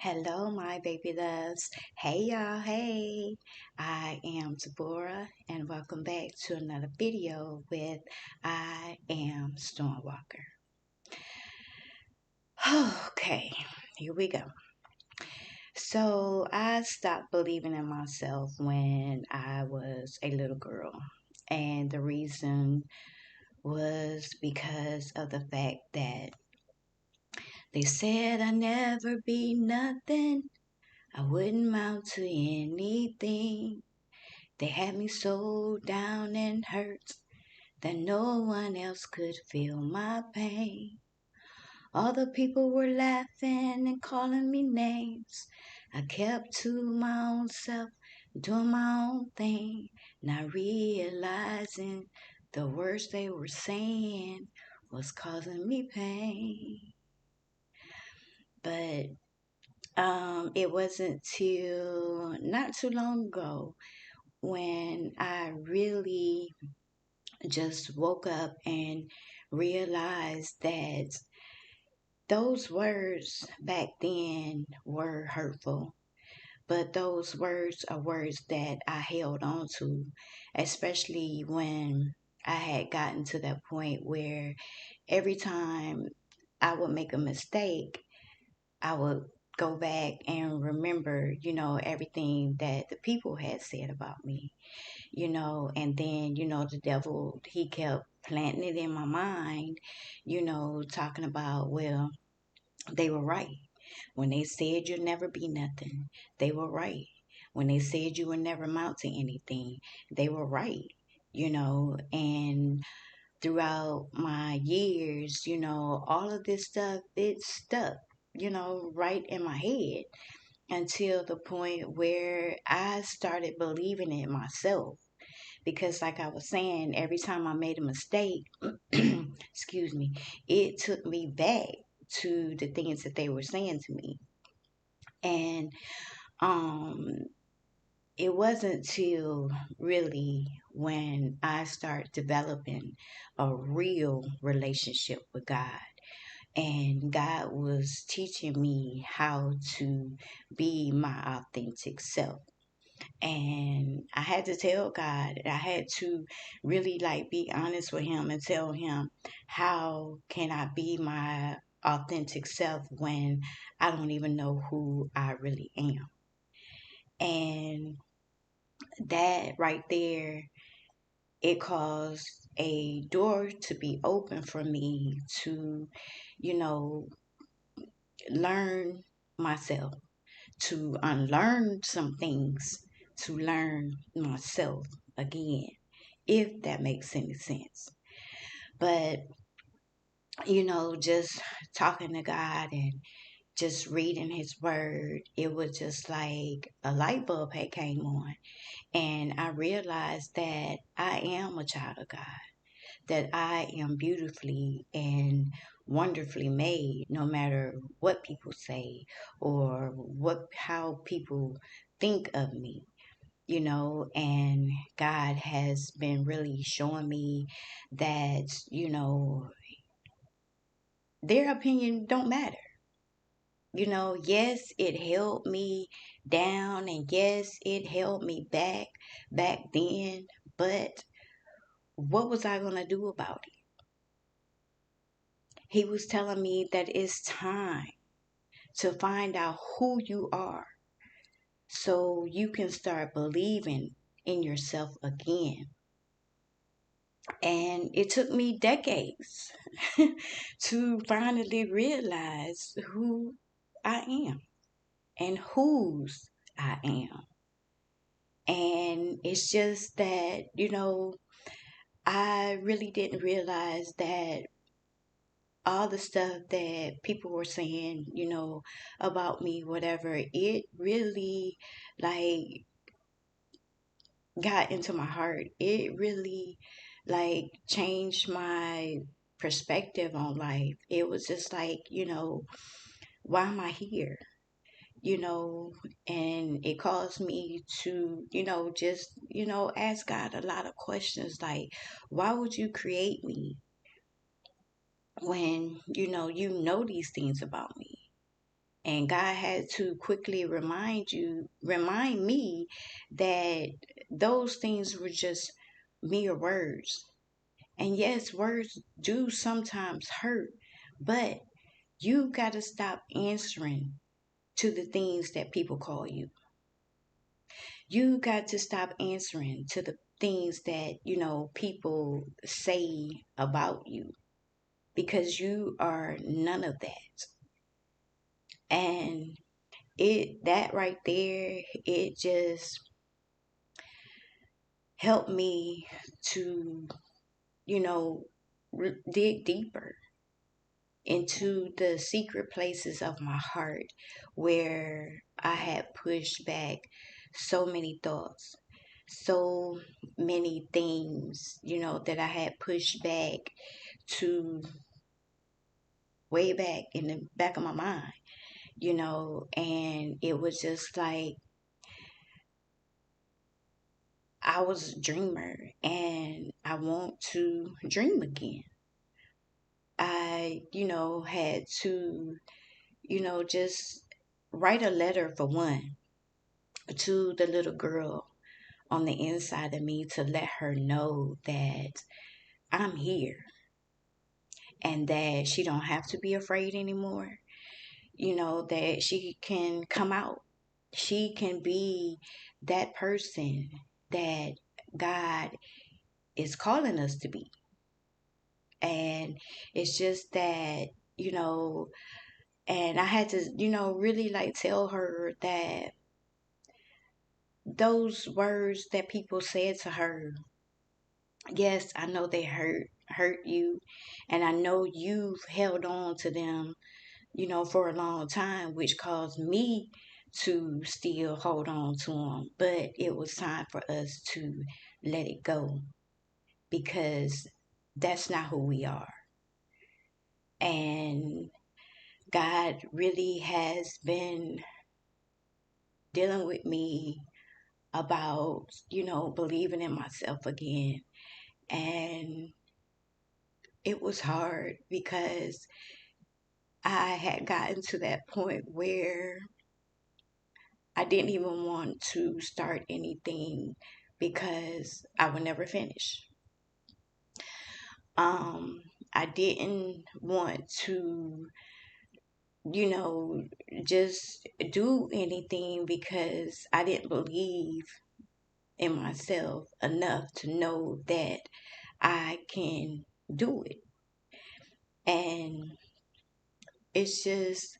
Hello, my baby loves. Hey, y'all. Hey, I am Deborah, and welcome back to another video with I Am Stormwalker. Okay, here we go. So, I stopped believing in myself when I was a little girl, and the reason was because of the fact that they said I'd never be nothing. I wouldn't mount to anything. They had me so down and hurt that no one else could feel my pain. All the people were laughing and calling me names. I kept to my own self, doing my own thing, not realizing the words they were saying was causing me pain. But it wasn't till not too long ago when I really just woke up and realized that those words back then were hurtful. But those words are words that I held on to, especially when I had gotten to that point where every time I would make a mistake, I would go back and remember, everything that the people had said about me, and then, the devil, he kept planting it in my mind, talking about, well, they were right. When they said you'll never be nothing, they were right. When they said you would never amount to anything, they were right, and throughout my years, all of this stuff, it stuck, right in my head until the point where I started believing it myself. Because, like I was saying, every time I made a mistake, excuse me, it took me back to the things that they were saying to me. And um, it wasn't till really when I started developing a real relationship with God. And God was teaching me how to be my authentic self. And I had to tell God, I had to really like be honest with him and tell him, how can I be my authentic self when I don't even know who I really am? And that right there, it caused a door to be open for me to, you know, learn myself, to unlearn some things, to learn myself again, if that makes any sense. But, just talking to God and just reading his word, it was just like a light bulb had came on. And I realized that I am a child of God, that I am beautifully and wonderfully made, no matter what people say or how people think of me, and God has been really showing me that, their opinion don't matter. Yes, it held me down, and yes, it held me back then, but what was I going to do about it? He was telling me that it's time to find out who you are so you can start believing in yourself again. And it took me decades to finally realize who I am and whose I am. And it's just that, I really didn't realize that all the stuff that people were saying, about me, whatever, it really like got into my heart. It really like changed my perspective on life. It was just like, why am I here? You know, and it caused me to, just, ask God a lot of questions like, why would you create me when, you know these things about me? And God had to quickly remind me that those things were just mere words. And yes, words do sometimes hurt, but you got to stop answering to the things that people call you. You got to stop answering to the things that, people say about you, because you are none of that. And that right there, it just helped me to, you know, dig deeper into the secret places of my heart where I had pushed back so many thoughts, so many things, that I had pushed back to way back in the back of my mind, and it was just like I was a dreamer and I want to dream again. I, had to, just write a letter for one to the little girl on the inside of me to let her know that I'm here and that she don't have to be afraid anymore. That she can come out. She can be that person that God is calling us to be. And it's just that, you know, and I had to, really like tell her that those words that people said to her, yes, I know they hurt you, and I know you've held on to them, for a long time, which caused me to still hold on to them. But it was time for us to let it go, because that's not who we are. And God really has been dealing with me about, believing in myself again. And it was hard because I had gotten to that point where I didn't even want to start anything because I would never finish. Um, I didn't want to, you know, just do anything because I didn't believe in myself enough to know that I can do it. And it's just,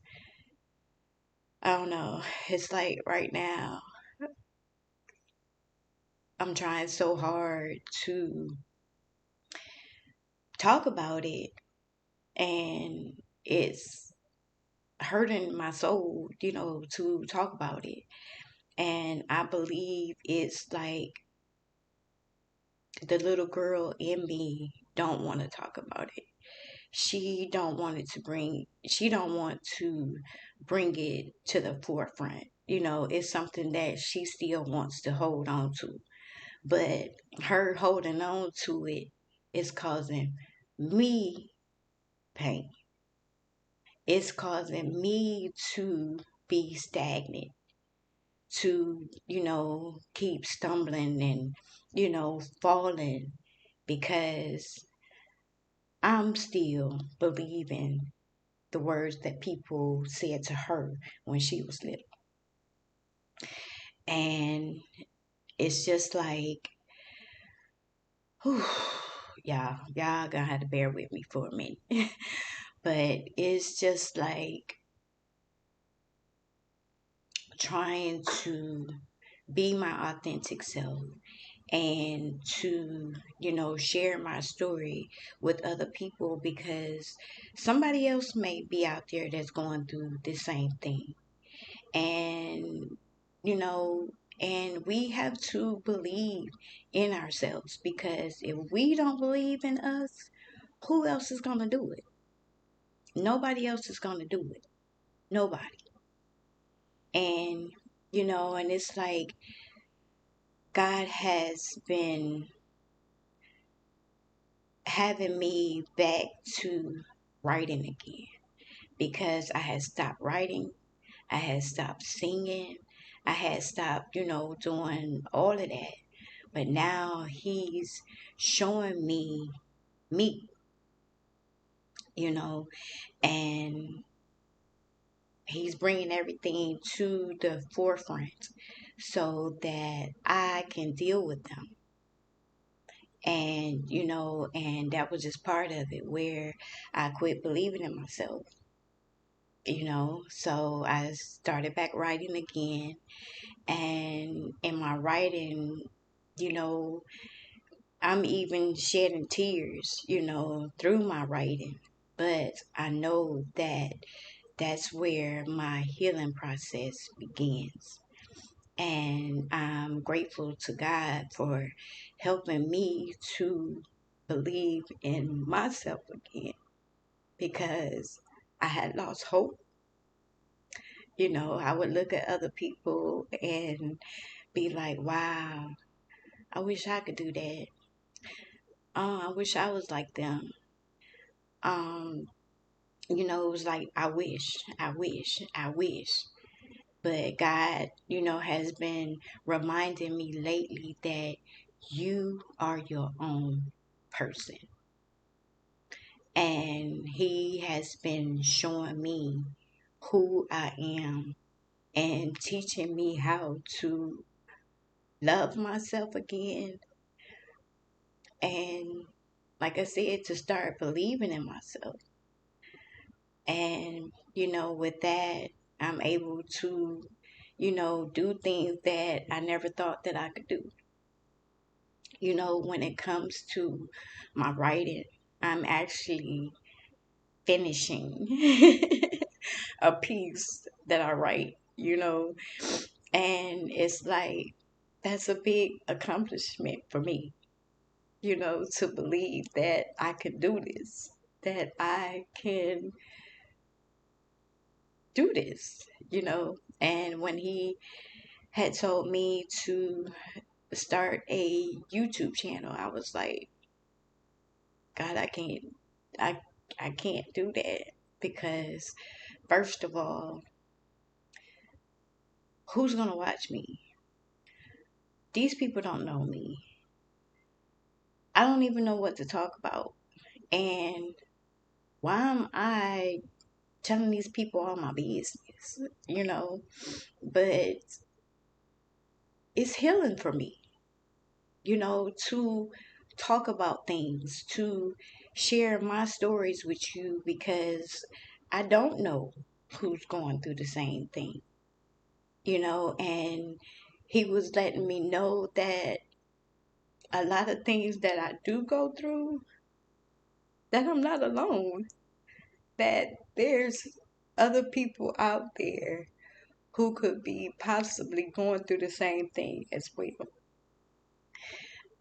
I don't know, it's like right now, I'm trying so hard to talk about it, and it's hurting my soul, to talk about it. And I believe it's like the little girl in me don't want to talk about it. She don't want to bring it to the forefront. It's something that she still wants to hold on to. But her holding on to it is causing me pain. It's causing me to be stagnant, to, keep stumbling and, falling, because I'm still believing the words that people said to her when she was little. And it's just like, whew, y'all gonna have to bear with me for a minute. But it's just like trying to be my authentic self and to, share my story with other people, because somebody else may be out there that's going through the same thing. And, you know, and we have to believe in ourselves, because if we don't believe in us, who else is going to do it? Nobody else is going to do it. Nobody. And, and it's like God has been having me back to writing again, because I had stopped writing. I had stopped singing. I had stopped, doing all of that. But now he's showing me, you know, and he's bringing everything to the forefront so that I can deal with them. And, and that was just part of it where I quit believing in myself, So I started back writing again. And in my writing, you know, I'm even shedding tears, through my writing. But I know that that's where my healing process begins. And I'm grateful to God for helping me to believe in myself again because I had lost hope. I would look at other people and be like, wow, I wish I could do that. Oh, I wish I was like them. Um, it was like, I wish. But God, has been reminding me lately that you are your own person. And He has been showing me who I am and teaching me how to love myself again. And like I said, to start believing in myself. And, with that, I'm able to, do things that I never thought that I could do. When it comes to my writing, I'm actually finishing a piece that I write, and it's like that's a big accomplishment for me, to believe that I can do this, that I can do this, And when he had told me to start a YouTube channel, I was like, God, I I can't do that because first of all, who's gonna watch me? These people don't know me. I don't even know what to talk about. And why am I telling these people all my business? But it's healing for me, to talk about things, to share my stories with you because I don't know who's going through the same thing, and he was letting me know that a lot of things that I do go through, that I'm not alone, that there's other people out there who could be possibly going through the same thing as well.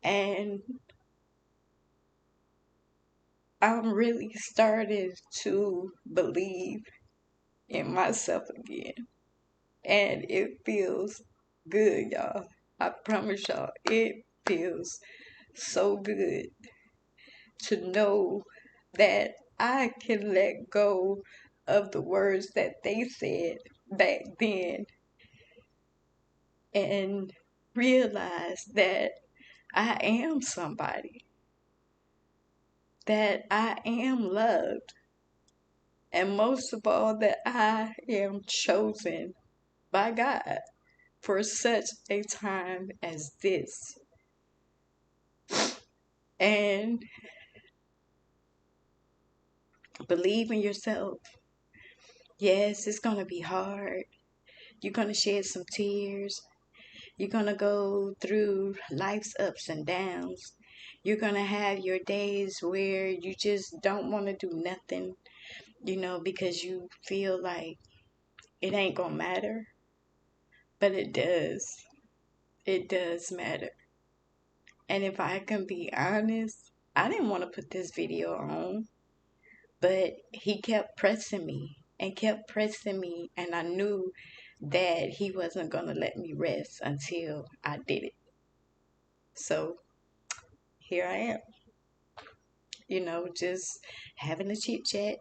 And I'm really starting to believe in myself again. And it feels good, y'all. I promise y'all, it feels so good to know that I can let go of the words that they said back then and realize that I am somebody, that I am loved, and most of all, that I am chosen by God for such a time as this. And believe in yourself. Yes, it's going to be hard. You're going to shed some tears. You're going to go through life's ups and downs. You're going to have your days where you just don't want to do nothing, because you feel like it ain't going to matter. But it does. It does matter. And if I can be honest, I didn't want to put this video on, but he kept pressing me and kept pressing me, and I knew that he wasn't going to let me rest until I did it. So here I am, just having a chit chat,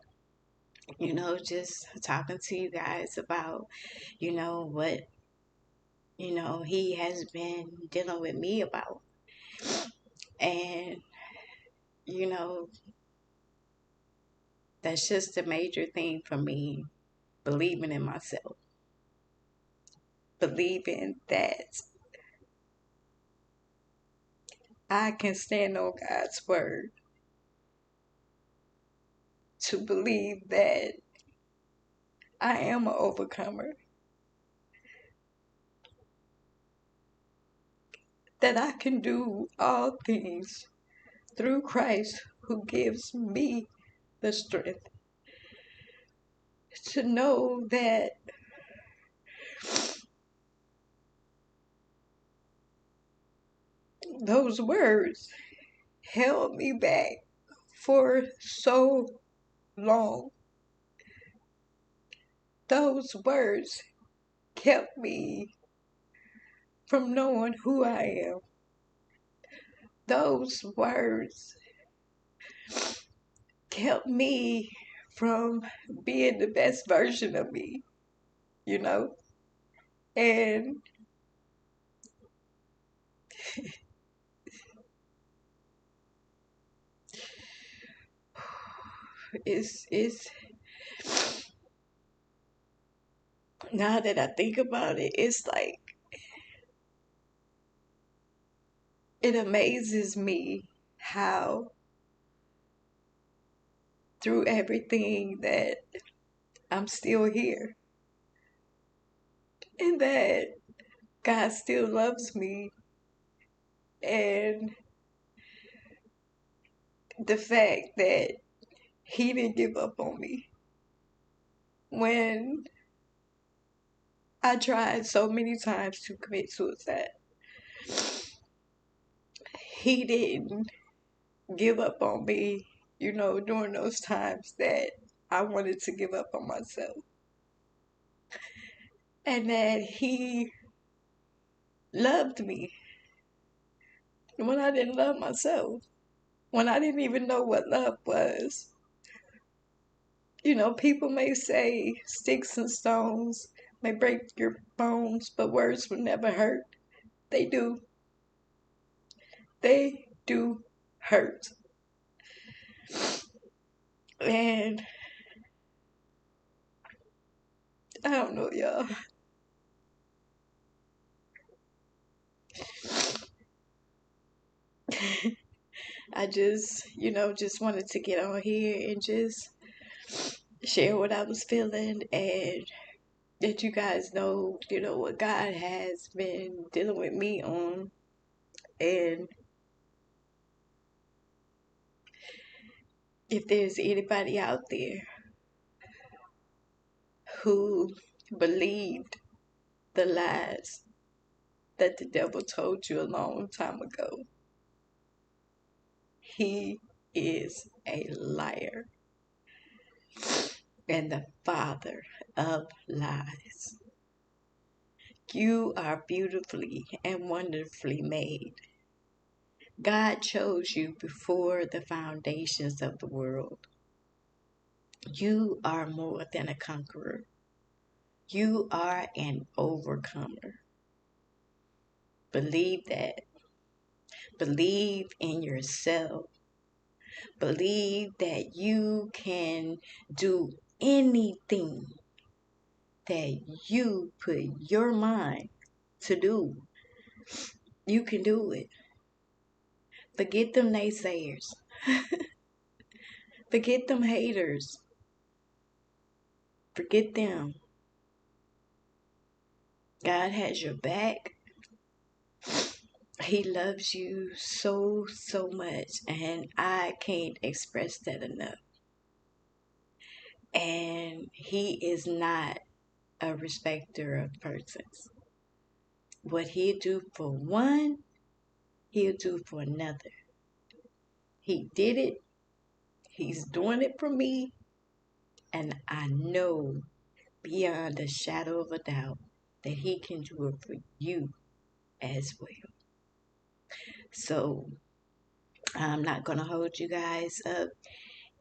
just talking to you guys about, what, he has been dealing with me about. And, you know, that's just a major thing for me, believing in myself, believing that I can stand on God's word, to believe that I am an overcomer, that I can do all things through Christ who gives me the strength to know that those words held me back for so long. Those words kept me from knowing who I am. Those words kept me from being the best version of me, you know? And it's now that I think about it, it's like it amazes me how through everything that I'm still here and that God still loves me, and the fact that He didn't give up on me when I tried so many times to commit suicide. He didn't give up on me, during those times that I wanted to give up on myself. And that He loved me when I didn't love myself, when I didn't even know what love was. People may say sticks and stones may break your bones, but words will never hurt. They do. They do hurt. And I don't know, y'all. I just wanted to get on here and just share what I was feeling, and that you guys know, what God has been dealing with me on. And if there's anybody out there who believed the lies that the devil told you a long time ago, he is a liar and the father of lies. You are beautifully and wonderfully made. God chose you before the foundations of the world. You are more than a conqueror. You are an overcomer. Believe that. Believe in yourself. Believe that you can do anything that you put your mind to do. You can do it. Forget them naysayers. Forget them haters. Forget them. God has your back. He loves you so, so much, and I can't express that enough. And He is not a respecter of persons. What He'll do for one, He'll do for another. He did it. He's doing it for me. And I know beyond a shadow of a doubt that He can do it for you as well. So I'm not going to hold you guys up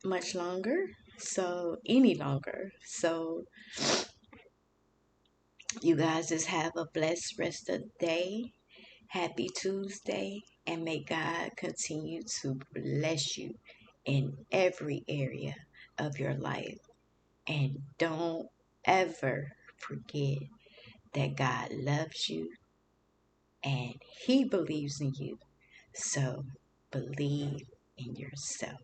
much longer. so any longer. So you guys just have a blessed rest of the day. Happy Tuesday, and may God continue to bless you in every area of your life. And don't ever forget that God loves you and He believes in you. So believe in yourself.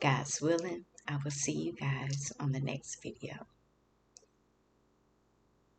God's willing, I will see you guys on the next video.